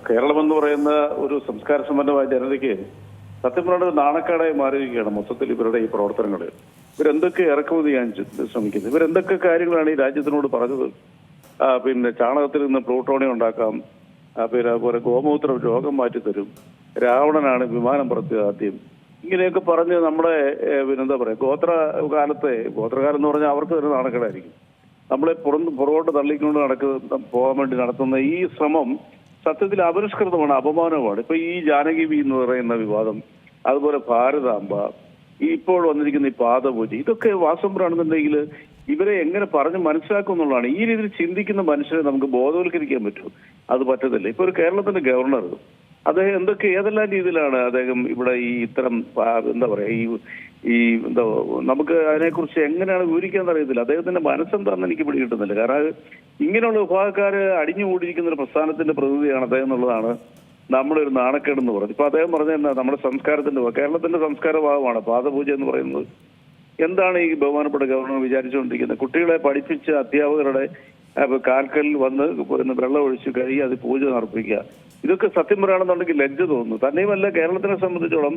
കേരളം എന്ന് പറയുന്ന ഒരു സംസ്കാര സമ്പന്നമായ ജനതയ്ക്ക് സത്യം പറഞ്ഞ നാണക്കേടായി മാറിയിരിക്കുകയാണ് മൊത്തത്തിൽ ഇവരുടെ ഈ പ്രവർത്തനങ്ങൾ. ഇവരെന്തൊക്കെ ഇറക്കുമതി ചെയ്യാൻ ശ്രമിക്കുന്നത്, ഇവരെന്തൊക്കെ കാര്യങ്ങളാണ് ഈ രാജ്യത്തിനോട് പറഞ്ഞത്. പിന്നെ ചാണകത്തിൽ നിന്ന് പ്ലൂട്ടോണിയം ഉണ്ടാക്കാം, പിന്നെ അതുപോലെ ഗോമൂത്രം രോഗം മാറ്റിത്തരും, രാവണനാണ് വിമാനം പറത്തിയത് ആദ്യം, ഇങ്ങനെയൊക്കെ പറഞ്ഞ് നമ്മുടെ പിന്നെന്താ പറയാ ഗോത്രകാലം എന്ന് പറഞ്ഞാൽ അവർക്ക് തന്നെ നാണക്കേടായിരിക്കും. നമ്മളെ പുറകോട്ട് തള്ളിക്കൊണ്ട് പോകാൻ വേണ്ടി നടത്തുന്ന ഈ ശ്രമം സത്യത്തിൽ അപരിഷ്കൃതമാണ്, അപമാനമാണ്. ഇപ്പൊ ഈ ജാനകി ബി എന്ന് പറയുന്ന വിവാദം, അതുപോലെ ഭാരതാംബ, ഇപ്പോൾ വന്നിരിക്കുന്ന ഈ പാദപൂജ, ഇതൊക്കെ വാസംബരാണെന്നുണ്ടെങ്കിൽ ഇവരെ എങ്ങനെ പറഞ്ഞ് മനസ്സിലാക്കും എന്നുള്ളതാണ്. ഈ രീതിയിൽ ചിന്തിക്കുന്ന മനുഷ്യരെ നമുക്ക് ബോധവൽക്കരിക്കാൻ പറ്റും, അത് പറ്റത്തില്ല. ഇപ്പൊ ഒരു കേരളത്തിന്റെ ഗവർണർ അദ്ദേഹം ഏതെല്ലാം രീതിയിലാണ് അദ്ദേഹം ഇവിടെ ഈ ഇത്തരം എന്താ പറയാ ഈ എന്താ നമുക്ക് അതിനെക്കുറിച്ച് എങ്ങനെയാണ് വിവരിക്കാൻ അറിയത്തില്ല. അദ്ദേഹത്തിന്റെ മനസ്സെന്താണെന്ന് എനിക്ക് പിടികിട്ടുന്നില്ല. കാരണം ഇങ്ങനെയുള്ള വിഭാഗക്കാര് അടിഞ്ഞുകൂടിയിരിക്കുന്ന ഒരു പ്രസ്ഥാനത്തിന്റെ പ്രതിനിധിയാണ് അദ്ദേഹം എന്നുള്ളതാണ് നമ്മുടെ ഒരു നാണക്കേടെന്ന് പറയുന്നത്. ഇപ്പൊ അദ്ദേഹം പറഞ്ഞ നമ്മുടെ കേരളത്തിന്റെ സംസ്കാര ഭാഗമാണ് പാദപൂജ എന്ന് പറയുന്നത്. എന്താണ് ഈ ബഹുമാനപ്പെട്ട ഗവർണർ വിചാരിച്ചുകൊണ്ടിരിക്കുന്നത്? കുട്ടികളെ പഠിപ്പിച്ച അധ്യാപകരുടെ കാൽക്കൽ വന്ന് വെള്ളം ഒഴിച്ച് കഴുകി അത് പൂജ നടപ്പിക്കുക, ഇതൊക്കെ സത്യം പറയുകയാണെന്നുണ്ടെങ്കിൽ ലജ്ജ തോന്നുന്നു. തന്നെയുമല്ല, കേരളത്തിനെ സംബന്ധിച്ചോളം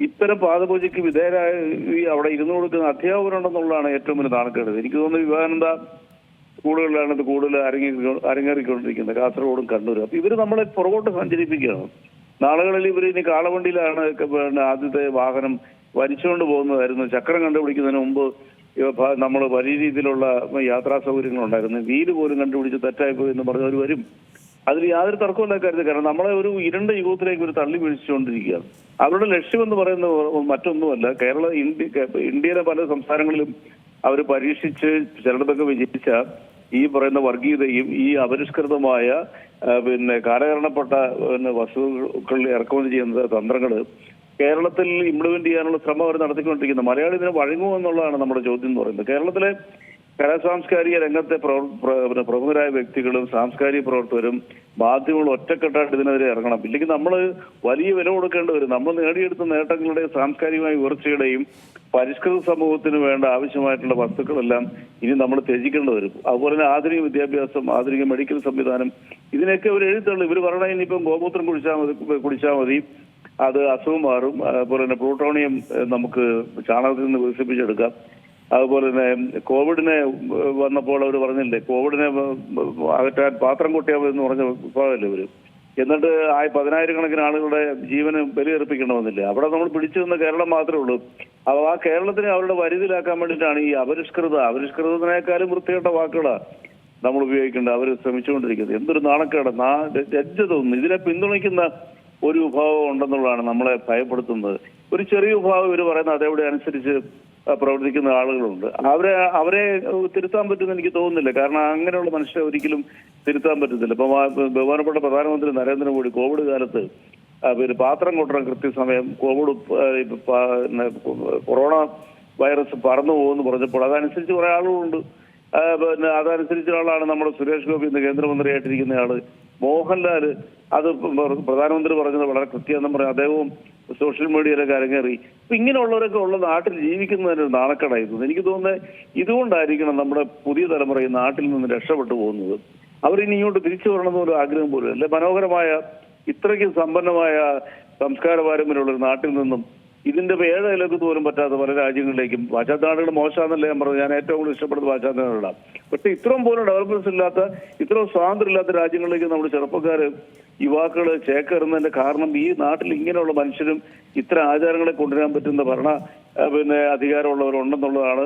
ഇത്തരം പാദപൂജയ്ക്ക് വിധേയരായി അവിടെ ഇരുന്നു കൊടുക്കുന്ന അധ്യാപകരുണ്ടെന്നുള്ളതാണ് ഏറ്റവും വലിയ നാണക്കേട്. എനിക്ക് തോന്നുന്നു വിവേകാനന്ദ സ്കൂളുകളിലാണ് ഇത് കൂടുതൽ അരങ്ങേറിക്കൊണ്ടിരിക്കുന്നത്, കാസർഗോഡും കണ്ണൂരും. അപ്പൊ ഇവര് നമ്മളെ പുറകോട്ട് സഞ്ചരിപ്പിക്കുകയാണ്. നാളുകളിൽ ഇവർ ഇനി കാളവണ്ടിയിലാണ് ആദ്യത്തെ വാഹനം വലിച്ചുകൊണ്ട് പോകുന്നതായിരുന്നു. ചക്രം കണ്ടുപിടിക്കുന്നതിന് മുമ്പ് നമ്മൾ വലിയ രീതിയിലുള്ള യാത്രാ സൗകര്യങ്ങൾ ഉണ്ടായിരുന്നു. വീല് പോലും കണ്ടുപിടിച്ച് തെറ്റായിപ്പോയി എന്ന് പറഞ്ഞവർ വരും. അതിൽ യാതൊരു തർക്കമില്ല കാര്യത്തിൽ. കാരണം നമ്മളെ ഒരു ഇരുണ്ട യുഗത്തിലേക്ക് ഒരു തള്ളി വീഴ്ചച്ചുകൊണ്ടിരിക്കുകയാണ്. അവരുടെ ലക്ഷ്യമെന്ന് പറയുന്നത് മറ്റൊന്നുമല്ല. ഇന്ത്യയിലെ പല സംസ്ഥാനങ്ങളിലും അവർ പരീക്ഷിച്ച് ചിലടത്തൊക്കെ വിജയിച്ച ഈ പറയുന്ന വർഗീയതയും ഈ അപരിഷ്കൃതമായ കാലഹരണപ്പെട്ട വസ്തുക്കൾ ഇറക്കുമതി ചെയ്യുന്ന തന്ത്രങ്ങൾ കേരളത്തിൽ ഇംപ്ലിമെന്റ് ചെയ്യാനുള്ള ശ്രമം അവർ നടത്തിക്കൊണ്ടിരിക്കുന്നത്. മലയാളി ഇതിനെ വഴങ്ങുമോ എന്നുള്ളതാണ് നമ്മുടെ ചോദ്യം എന്ന് പറയുന്നത്. കേരളത്തിലെ കലാസാംസ്കാരിക രംഗത്തെ പ്രമുഖരായ വ്യക്തികളും സാംസ്കാരിക പ്രവർത്തകരും മാധ്യമങ്ങളും ഒറ്റക്കെട്ടായിട്ട് ഇതിനെതിരെ ഇറങ്ങണം. ഇല്ലെങ്കിൽ നമ്മൾ വലിയ വില കൊടുക്കേണ്ടി വരും. നമ്മൾ നേടിയെടുത്ത നേട്ടങ്ങളുടെയും സാംസ്കാരികമായ ഉയർച്ചയുടെയും പരിഷ്കൃത സമൂഹത്തിന് വേണ്ട ആവശ്യമായിട്ടുള്ള വസ്തുക്കളെല്ലാം ഇനി നമ്മൾ ത്യജിക്കേണ്ടി വരും. അതുപോലെ തന്നെ ആധുനിക വിദ്യാഭ്യാസം, ആധുനിക മെഡിക്കൽ സംവിധാനം, ഇതിനൊക്കെ ഒരു എഴുത്തുള്ളൂ. ഇവർ പറഞ്ഞ ഇനിയിപ്പം ഗോമൂത്രം കുടിച്ചാൽ മതി, അത് അസുഖം മാറും. അതുപോലെ തന്നെ പ്ലൂട്ടോണിയം നമുക്ക് ചാണകത്തിൽ നിന്ന് വികസിപ്പിച്ചെടുക്കാം. അതുപോലെ തന്നെ കോവിഡിനെ വന്നപ്പോൾ അവർ പറഞ്ഞില്ലേ, കോവിഡിനെ അകറ്റാൻ പാത്രം കൊട്ടിയാൽ എന്ന് പറഞ്ഞ വിഭാഗമല്ലേ ഇവര്. എന്നിട്ട് 10,000-കണക്കിന് ആളുകളുടെ ജീവന് ബലിയർപ്പിക്കണമെന്നില്ലേ. അവിടെ നമ്മൾ പിടിച്ചു നിന്ന കേരളം മാത്രമേ ഉള്ളൂ. അപ്പോൾ ആ കേരളത്തിനെ അവരുടെ വരുതിയിലാക്കാൻ വേണ്ടിയിട്ടാണ് ഈ അപരിഷ്കൃതത്തിനേക്കാളും വൃത്തികെട്ട വാക്കുകളാണ് നമ്മൾ ഉപയോഗിക്കേണ്ടത്. അവർ ശ്രമിച്ചുകൊണ്ടിരിക്കുന്നത് എന്തൊരു നാണക്കേട്, ലജ്ജ തോന്നുന്നു. ഇതിനെ പിന്തുണയ്ക്കുന്ന ഒരു വിഭാഗം ഉണ്ടെന്നുള്ളതാണ് നമ്മളെ ഭയപ്പെടുത്തുന്നത്. ഒരു ചെറിയ വിഭാഗം ഇവർ പറയുന്ന അതേവിടെ അനുസരിച്ച് പ്രവർത്തിക്കുന്ന ആളുകളുണ്ട്. അവരെ തിരുത്താൻ പറ്റുമെന്ന് എനിക്ക് തോന്നുന്നില്ല. കാരണം അങ്ങനെയുള്ള മനുഷ്യരെ ഒരിക്കലും തിരുത്താൻ പറ്റത്തില്ല. ഇപ്പൊ ബഹുമാനപ്പെട്ട പ്രധാനമന്ത്രി നരേന്ദ്രമോദി കോവിഡ് കാലത്ത് പാത്രം കൊട്ടണം കൃത്യസമയം, കൊറോണ വൈറസ് പറന്നു പോകുമെന്ന് പറഞ്ഞപ്പോൾ അതനുസരിച്ച് കുറെ ആളുകളുണ്ട്. അതനുസരിച്ചുള്ള ആളാണ് നമ്മുടെ സുരേഷ് ഗോപി ഇന്ന് കേന്ദ്രമന്ത്രിയായിട്ടിരിക്കുന്ന ആള്. മോഹൻലാൽ അത് പ്രധാനമന്ത്രി പറഞ്ഞത് വളരെ കൃത്യമെന്നും പറയും. അദ്ദേഹവും സോഷ്യൽ മീഡിയയിലൊക്കെ അരങ്ങേറി. ഇപ്പൊ ഇങ്ങനെയുള്ളവരൊക്കെ ഉള്ള നാട്ടിൽ ജീവിക്കുന്നതിന് നാണക്കേടായിരുന്നു. എനിക്ക് തോന്നുന്നത് ഇതുകൊണ്ടായിരിക്കണം നമ്മുടെ പുതിയ തലമുറ ഈ നാട്ടിൽ നിന്ന് രക്ഷപ്പെട്ടു പോകുന്നത്. അവരിനി ഇങ്ങോട്ട് തിരിച്ചു വരണമെന്നൊരു ആഗ്രഹം പോലും അല്ലെ. മനോഹരമായ ഇത്രയ്ക്ക് സമ്പന്നമായ സംസ്കാര പാരമ്പര്യമുള്ള ഒരു നാട്ടിൽ നിന്നും ഇതിന്റെ 7 ഇലക്കത്ത് പോലും പറ്റാത്ത പല രാജ്യങ്ങളിലേക്കും, പാശ്ചാത്യനാടുകൾ മോശമാണെന്നല്ലേ ഞാൻ പറഞ്ഞു. ഞാൻ ഏറ്റവും കൂടുതൽ ഇഷ്ടപ്പെടുന്ന പാശ്ചാത്യനാടുകളാണ്. പക്ഷെ ഇത്രയും പോലും ഡെവലപ്മെന്റ്സ് ഇല്ലാത്ത, ഇത്രയും സ്വാതന്ത്ര്യം ഇല്ലാത്ത രാജ്യങ്ങളിലേക്ക് നമ്മുടെ ചെറുപ്പക്കാര് യുവാക്കള് ചേക്കേറുന്നതിന്റെ കാരണം ഈ നാട്ടിൽ ഇങ്ങനെയുള്ള മനുഷ്യരും ഇത്തരം ആചാരങ്ങളെ കൊണ്ടുവരാൻ പറ്റുന്ന അധികാരമുള്ളവരുണ്ടെന്നുള്ളതാണ്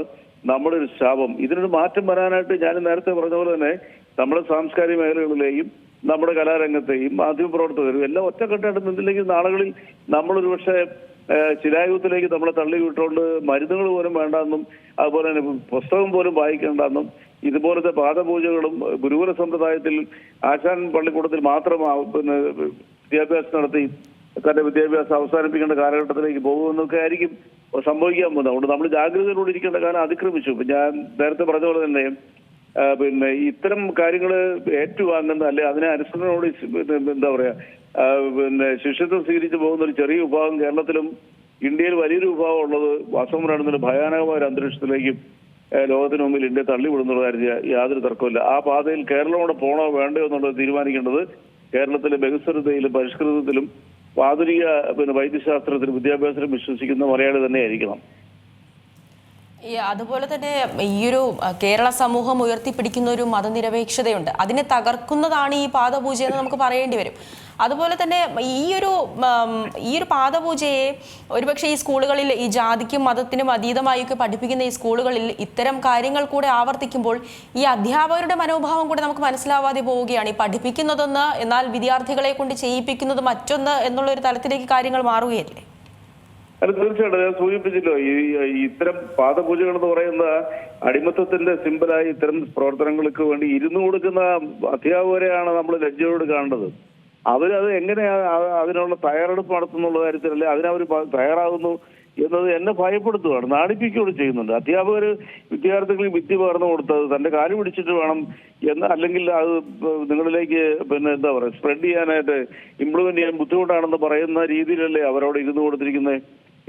നമ്മുടെ ഒരു ശാപം. ഇതിനൊരു മാറ്റം വരാനായിട്ട് ഞാൻ നേരത്തെ പറഞ്ഞ പോലെ തന്നെ നമ്മുടെ സാംസ്കാരിക മേഖലകളിലെയും നമ്മുടെ കലാരംഗത്തെയും മാധ്യമപ്രവർത്തകരും എല്ലാം ഒറ്റക്കെട്ടായിട്ട് നിന്നില്ലെങ്കിൽ നാളുകളിൽ നമ്മളൊരു പക്ഷേ ശിലായുഗത്തിലേക്ക് നമ്മളെ തള്ളി വിട്ടുകൊണ്ട് മരുന്നുകൾ പോലും വേണ്ടെന്നും അതുപോലെ തന്നെ പുസ്തകം പോലും വായിക്കേണ്ടെന്നും ഇതുപോലത്തെ പാദപൂജകളും ഗുരുകുല സമ്പ്രദായത്തിൽ ആശാൻ പള്ളിക്കൂടത്തിൽ മാത്രം വിദ്യാഭ്യാസം നടത്തി തന്റെ വിദ്യാഭ്യാസം അവസാനിപ്പിക്കേണ്ട കാലഘട്ടത്തിലേക്ക് പോകുമെന്നൊക്കെ ആയിരിക്കും സംഭവിക്കാൻ പോകുന്നത്. അതുകൊണ്ട് നമ്മൾ ജാഗ്രതയോടെ ഇരിക്കേണ്ട കാലം അതിക്രമിച്ചു. ഇപ്പൊ ഞാൻ നേരത്തെ പറഞ്ഞ പോലെ തന്നെ ഇത്തരം കാര്യങ്ങൾ ഏറ്റുവാങ്ങുന്ന അല്ലെ അതിനെ അനുസരണയോട് എന്താ പറയാ ശിഷ്യത്വം സ്വീകരിച്ചു പോകുന്ന ഒരു ചെറിയ വിഭാഗം കേരളത്തിലും ഇന്ത്യയിൽ വലിയൊരു വിഭാഗം ഉള്ളത് വാസവരാണെന്നൊരു ഭയാനകമായ ഒരു അന്തരീക്ഷത്തിലേക്കും ലോകത്തിന് മുമ്പിൽ ഇന്ത്യ തള്ളിവിടുന്നുള്ള കാര്യം യാതൊരു തർക്കമില്ല. ആ പാതയിൽ കേരളം കൂടെ പോണോ വേണ്ടയോ എന്നുള്ളത് തീരുമാനിക്കേണ്ടത് കേരളത്തിലെ ബഹുസ്വരതയിലും പരിഷ്കൃതത്തിലും ആധുനിക വൈദ്യശാസ്ത്രത്തിലും വിദ്യാഭ്യാസത്തിലും വിശ്വസിക്കുന്ന മലയാളി തന്നെയായിരിക്കണം. അതുപോലെ തന്നെ ഈയൊരു കേരള സമൂഹം ഉയർത്തിപ്പിടിക്കുന്ന ഒരു മതനിരപേക്ഷതയുണ്ട്, അതിനെ തകർക്കുന്നതാണ് ഈ പാദപൂജ എന്ന് നമുക്ക് പറയേണ്ടി വരും. അതുപോലെ തന്നെ ഈ ഒരു പാദപൂജയെ ഒരുപക്ഷെ ഈ സ്കൂളുകളിൽ ഈ ജാതിക്കും മതത്തിനും അതീതമായൊക്കെ പഠിപ്പിക്കുന്ന ഈ സ്കൂളുകളിൽ ഇത്തരം കാര്യങ്ങൾ കൂടെ ആവർത്തിക്കുമ്പോൾ ഈ അധ്യാപകരുടെ മനോഭാവം കൂടെ നമുക്ക് മനസ്സിലാവാതെ പോവുകയാണ്. ഈ പഠിപ്പിക്കുന്നതൊന്ന്, എന്നാൽ വിദ്യാർത്ഥികളെ കൊണ്ട് ചെയ്യിപ്പിക്കുന്നത് മറ്റൊന്ന് എന്നുള്ളൊരു തലത്തിലേക്ക് കാര്യങ്ങൾ മാറുകയല്ലേ? അത് തീർച്ചയായിട്ടും ഞാൻ സൂചിപ്പിച്ചല്ലോ, ഇത്തരം പാദപൂജകൾ എന്ന് പറയുന്ന അടിമത്തത്തിന്റെ സിമ്പലായി ഇത്തരം പ്രവർത്തനങ്ങൾക്ക് വേണ്ടി ഇരുന്നു കൊടുക്കുന്ന അധ്യാപകരെയാണ് നമ്മൾ ലജ്ജയോട് കാണേണ്ടത്. അവരത് എങ്ങനെയാണ് അതിനുള്ള തയ്യാറെടുപ്പ് നടത്തുന്നുള്ള കാര്യത്തിലല്ലേ അതിനവർ തയ്യാറാകുന്നു എന്നത് എന്നെ ഭയപ്പെടുത്തുകയാണ്, നാണിപ്പിക്കുകയോട് ചെയ്യുന്നുണ്ട്. അധ്യാപകർ വിദ്യാർത്ഥികൾക്ക് വിദ്യ പകർന്നു കൊടുത്തത് തന്റെ കാല് പിടിച്ചിട്ട് വേണം എന്ന്, അല്ലെങ്കിൽ അത് നിങ്ങളിലേക്ക് എന്താ പറയുക സ്പ്രെഡ് ചെയ്യാനായിട്ട് ഇംപ്ലിമെന്റ് ചെയ്യാൻ ബുദ്ധിമുട്ടാണെന്ന് പറയുന്ന രീതിയിലല്ലേ അവരോട് ഇരുന്ന് കൊടുത്തിരിക്കുന്നത്.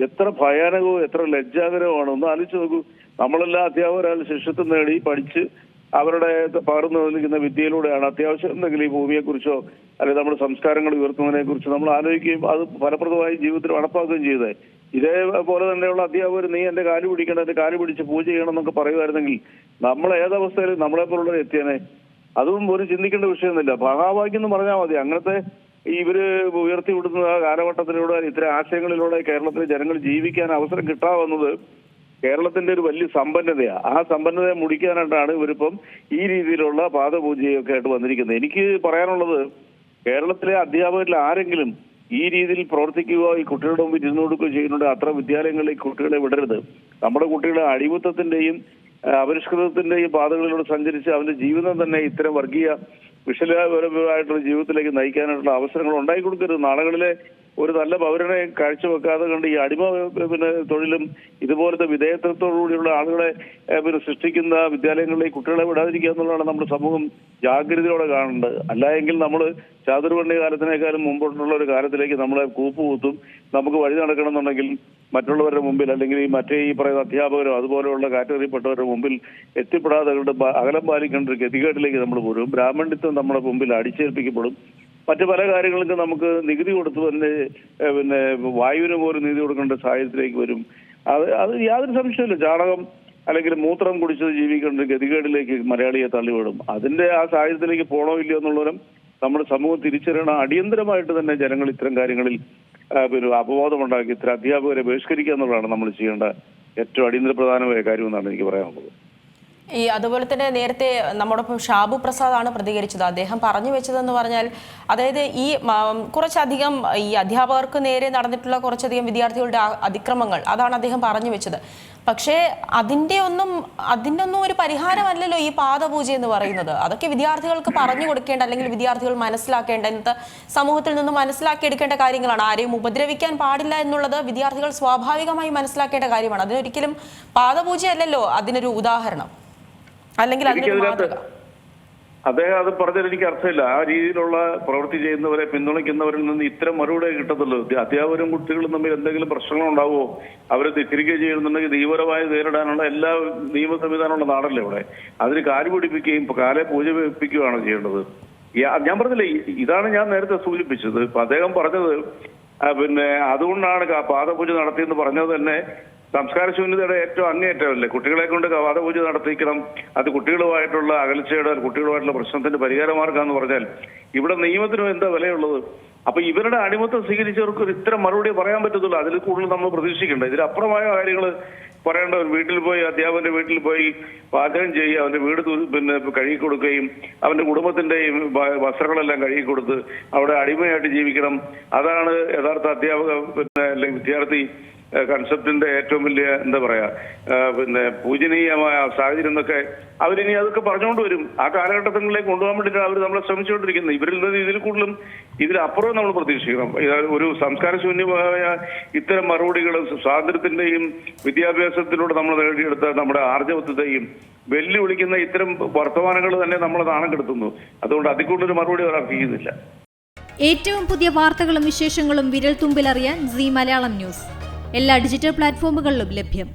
എത്ര ഭയാനകവും എത്ര ലജ്ജാകരവുമാണ്. ഒന്ന് ആലോചിച്ച് നോക്കൂ. നമ്മളെല്ലാം അധ്യാപകരാൽ ശിഷ്യത്വം നേടി പഠിച്ച് അവരുടെ പകർന്നു നൽകുന്ന വിദ്യയിലൂടെയാണ് അത്യാവശ്യം എന്തെങ്കിലും ഈ ഭൂമിയെക്കുറിച്ചോ അല്ലെങ്കിൽ നമ്മുടെ സംസ്കാരങ്ങൾ ഉയർത്തുന്നതിനെ കുറിച്ച് നമ്മൾ ആലോചിക്കുകയും അത് ഫലപ്രദമായി ജീവിതത്തിൽ നടപ്പാക്കുകയും ചെയ്തത്. ഇതേപോലെ തന്നെയുള്ള അധ്യാപകർ നീ എന്റെ കാല് പിടിക്കണം, എന്റെ കാല് പിടിച്ച് പൂജ ചെയ്യണം എന്നൊക്കെ പറയുമായിരുന്നെങ്കിൽ നമ്മൾ ഏതവസ്ഥയിൽ നമ്മളെപ്പോലുള്ളവർ എത്തിയനെ. അതും ഒരു ചിന്തിക്കേണ്ട വിഷയമൊന്നുമില്ല. മഹാഭാഗ്യം എന്ന് പറഞ്ഞാൽ മതി. അങ്ങനത്തെ ഇവര് ഉയർത്തിവിടുന്ന കാലഘട്ടത്തിലൂടെ ഇത്തരം ആശയങ്ങളിലൂടെ കേരളത്തിലെ ജനങ്ങൾ ജീവിക്കാൻ അവസരം കിട്ടാവുന്നത് കേരളത്തിന്റെ ഒരു വലിയ സമ്പന്നതയാണ്. ആ സമ്പന്നതയെ മുടിക്കാനായിട്ടാണ് ഇവരിപ്പം ഈ രീതിയിലുള്ള പാദപൂജയൊക്കെ ആയിട്ട് വന്നിരിക്കുന്നത്. എനിക്ക് പറയാനുള്ളത്, കേരളത്തിലെ അധ്യാപകരിൽ ആരെങ്കിലും ഈ രീതിയിൽ പ്രവർത്തിക്കുകയോ ഈ കുട്ടികളുടെ മുമ്പിൽ ഇരുന്നു കൊടുക്കുകയോ ചെയ്യുന്നുണ്ട് അത്ര വിദ്യാലയങ്ങളിൽ കുട്ടികളെ വിടരുത്. നമ്മുടെ കുട്ടികളെ അടിമത്തത്തിന്റെയും അപരിഷ്കൃതത്തിന്റെയും പാതകളിലൂടെ സഞ്ചരിച്ച് അവന്റെ ജീവിതം തന്നെ ഇത്തരം വർഗീയ വിഷലപരമായിട്ടുള്ള ജീവിതത്തിലേക്ക് നയിക്കാനായിട്ടുള്ള അവസരങ്ങൾ ഉണ്ടാക്കി കൊടുക്കരുത്. നാളുകളിലെ ഒരു നല്ല പൗരനെ കാഴ്ചവെക്കാതെ കണ്ട് ഈ അടിമ തൊഴിലും ഇതുപോലത്തെ വിധേയത്വത്തോടുകൂടിയുള്ള ആളുകളെ സൃഷ്ടിക്കുന്ന വിദ്യാലയങ്ങളിലേക്ക് കുട്ടികളെ വിടാതിരിക്കുക എന്നുള്ളതാണ് നമ്മുടെ സമൂഹം ജാഗ്രതയോടെ കാണേണ്ടത്. അല്ല എങ്കിൽ നമ്മൾ ചാതുർവർണ്ണ കാലത്തിനേക്കാളും മുമ്പോട്ടുള്ള ഒരു കാലത്തിലേക്ക് നമ്മളെ കൂപ്പുകൂത്തും. നമുക്ക് വഴി നടക്കണമെന്നുണ്ടെങ്കിൽ മറ്റുള്ളവരുടെ മുമ്പിൽ അല്ലെങ്കിൽ ഈ പറയുന്ന അധ്യാപകരോ അതുപോലെയുള്ള കാറ്റഗറിപ്പെട്ടവരുടെ മുമ്പിൽ എത്തിപ്പെടാതെ അകലം പാലിക്കേണ്ട ഒരു ഗതികേട്ടിലേക്ക് നമ്മൾ പോരും. ബ്രാഹ്മണ്യത്വം നമ്മുടെ മുമ്പിൽ അടിച്ചേൽപ്പിക്കപ്പെടും. മറ്റു പല കാര്യങ്ങൾക്കും നമുക്ക് നികുതി കൊടുത്തു തന്നെ വായുവിന് പോലും നികുതി കൊടുക്കേണ്ട സാഹചര്യത്തിലേക്ക് വരും. അത് യാതൊരു സംശയമില്ല. ചാണകം അല്ലെങ്കിൽ മൂത്രം കുടിച്ചത് ജീവിക്കേണ്ട ഗതികേടിലേക്ക് മലയാളിയെ തള്ളിവിടും. അതിന്റെ ആ സാഹചര്യത്തിലേക്ക് പോകണോ ഇല്ലയോ എന്നുള്ളവരും നമ്മുടെ സമൂഹം തിരിച്ചറിയണം. അടിയന്തരമായിട്ട് തന്നെ ജനങ്ങൾ ഇത്തരം കാര്യങ്ങളിൽ അപബോധമുണ്ടാക്കി ഇത്തരം അധ്യാപകരെ ബഹിഷ്കരിക്കുക എന്നുള്ളതാണ് നമ്മൾ ചെയ്യേണ്ട ഏറ്റവും അടിയന്തര പ്രധാനമായ കാര്യമെന്നാണ് എനിക്ക് പറയാനുള്ളത്. അതുപോലെ തന്നെ നേരത്തെ നമ്മോടൊപ്പം ഷാബു പ്രസാദാണ് പ്രതികരിച്ചത്. അദ്ദേഹം പറഞ്ഞു വെച്ചതെന്ന് പറഞ്ഞാൽ, അതായത് ഈ കുറച്ചധികം ഈ അധ്യാപകർക്ക് നേരെ നടന്നിട്ടുള്ള കുറച്ചധികം വിദ്യാർത്ഥികളുടെ അതിക്രമങ്ങൾ അതാണ് അദ്ദേഹം പറഞ്ഞു വെച്ചത്. പക്ഷേ അതിൻ്റെ ഒന്നും ഒരു പരിഹാരമല്ലല്ലോ ഈ പാദപൂജ എന്ന് പറയുന്നത്. അതൊക്കെ വിദ്യാർത്ഥികൾക്ക് പറഞ്ഞു കൊടുക്കേണ്ട, അല്ലെങ്കിൽ വിദ്യാർത്ഥികൾ മനസ്സിലാക്കേണ്ട, ഇന്നത്തെ സമൂഹത്തിൽ നിന്ന് മനസ്സിലാക്കിയെടുക്കേണ്ട കാര്യങ്ങളാണ്. ആരെയും ഉപദ്രവിക്കാൻ പാടില്ല എന്നുള്ളത് വിദ്യാർത്ഥികൾ സ്വാഭാവികമായി മനസ്സിലാക്കേണ്ട കാര്യമാണ്. അതിനൊരിക്കലും പാദപൂജയല്ലല്ലോ അതിനൊരു ഉദാഹരണം, അല്ലെങ്കിൽ അതിനൊരു മാതൃക. അദ്ദേഹം അത് പറഞ്ഞാൽ എനിക്ക് അർത്ഥമില്ല. ആ രീതിയിലുള്ള പ്രവൃത്തി ചെയ്യുന്നവരെ പിന്തുണയ്ക്കുന്നവരിൽ നിന്ന് ഇത്തരം മറുപടി കിട്ടത്തുള്ളൂ. അധ്യാപകരും കുട്ടികളും തമ്മിൽ എന്തെങ്കിലും പ്രശ്നങ്ങൾ ഉണ്ടാവുമോ, അവരെ തെറ്റിരിക്കുകയോ ചെയ്യുന്നുണ്ടെങ്കിൽ തീവ്രമായി നേരിടാനുള്ള എല്ലാ നിയമ സംവിധാനമുള്ള നാടല്ലേ ഇവിടെ. അതിന് കാല് പിടിപ്പിക്കുകയും കാലെ പൂജ വെപ്പിക്കുകയാണ് ചെയ്യേണ്ടത്. ഞാൻ പറഞ്ഞില്ലേ, ഇതാണ് ഞാൻ നേരത്തെ സൂചിപ്പിച്ചത്. ഇപ്പൊ അദ്ദേഹം പറഞ്ഞത് അതുകൊണ്ടാണ് പാദപൂജ നടത്തിയെന്ന് പറഞ്ഞത് തന്നെ സംസ്കാര ശൂന്യതയുടെ ഏറ്റവും അങ്ങേയറ്റമല്ലേ. കുട്ടികളെ കൊണ്ട് പാദപൂജ നടത്തിക്കണം, അത് കുട്ടികളുമായിട്ടുള്ള അകൽച്ചയുടെ കുട്ടികളുമായിട്ടുള്ള പ്രശ്നത്തിന്റെ പരിഹാരമാർക്കാന്ന് പറഞ്ഞാൽ ഇവിടെ നിയമത്തിനും എന്താ വിലയുള്ളത്? അപ്പൊ ഇവരുടെ അടിമത്തം സ്വീകരിച്ചവർക്ക് ഒരു ഇത്തരം മറുപടി പറയാൻ പറ്റത്തുള്ളൂ. അതിൽ കൂടുതൽ നമ്മൾ പ്രതീക്ഷിക്കേണ്ട, ഇതിലപ്പുറമായ കാര്യങ്ങൾ പറയേണ്ടവർ വീട്ടിൽ പോയി അധ്യാപകന്റെ വീട്ടിൽ പോയി പാചകം ചെയ്യുക, അവന്റെ വീട് കഴുകി കൊടുക്കുകയും അവന്റെ കുടുംബത്തിന്റെയും വസ്ത്രങ്ങളെല്ലാം കഴുകി കൊടുത്ത് അവിടെ അടിമയായിട്ട് ജീവിക്കണം. അതാണ് യഥാർത്ഥ അധ്യാപക അല്ലെങ്കിൽ വിദ്യാർത്ഥി കൺസെപ്റ്റിന്റെ ഏറ്റവും വലിയ എന്താ പറയാ പൂജനീയമായ സാഹചര്യം എന്നൊക്കെ അവരിനി അതൊക്കെ പറഞ്ഞുകൊണ്ട് വരും. ആ കാലഘട്ടങ്ങളിലേക്ക് കൊണ്ടുപോകാൻ വേണ്ടിയിട്ടാണ് അവർ നമ്മളെ ശ്രമിച്ചുകൊണ്ടിരിക്കുന്നത്. ഇവരിൽ നിന്ന് ഇതിൽ കൂടുതലും ഇതിലപ്പുറവും നമ്മൾ പ്രതീക്ഷിക്കണം. ഒരു സംസ്കാര ശൂന്യമായ ഇത്തരം മറുപടികൾ സ്വാതന്ത്ര്യത്തിന്റെയും വിദ്യാഭ്യാസത്തിലൂടെ നമ്മൾ നേടിയെടുത്ത നമ്മുടെ ആർജവത്വത്തെയും വെല്ലുവിളിക്കുന്ന ഇത്തരം വർത്തമാനങ്ങൾ തന്നെ നമ്മളെ നാണം കെടുത്തുന്നു. അതുകൊണ്ട് അതിൽ കൂടുതലൊരു മറുപടി അവർ അർഹിക്കുന്നില്ല. ഏറ്റവും പുതിയ വാർത്തകളും വിശേഷങ്ങളും വിരൽ തുമ്പിലറിയാൻ സീ മലയാളം ന്യൂസ് എല്ലാ ഡിജിറ്റൽ പ്ലാറ്റ്ഫോമുകളിലും ലഭ്യം.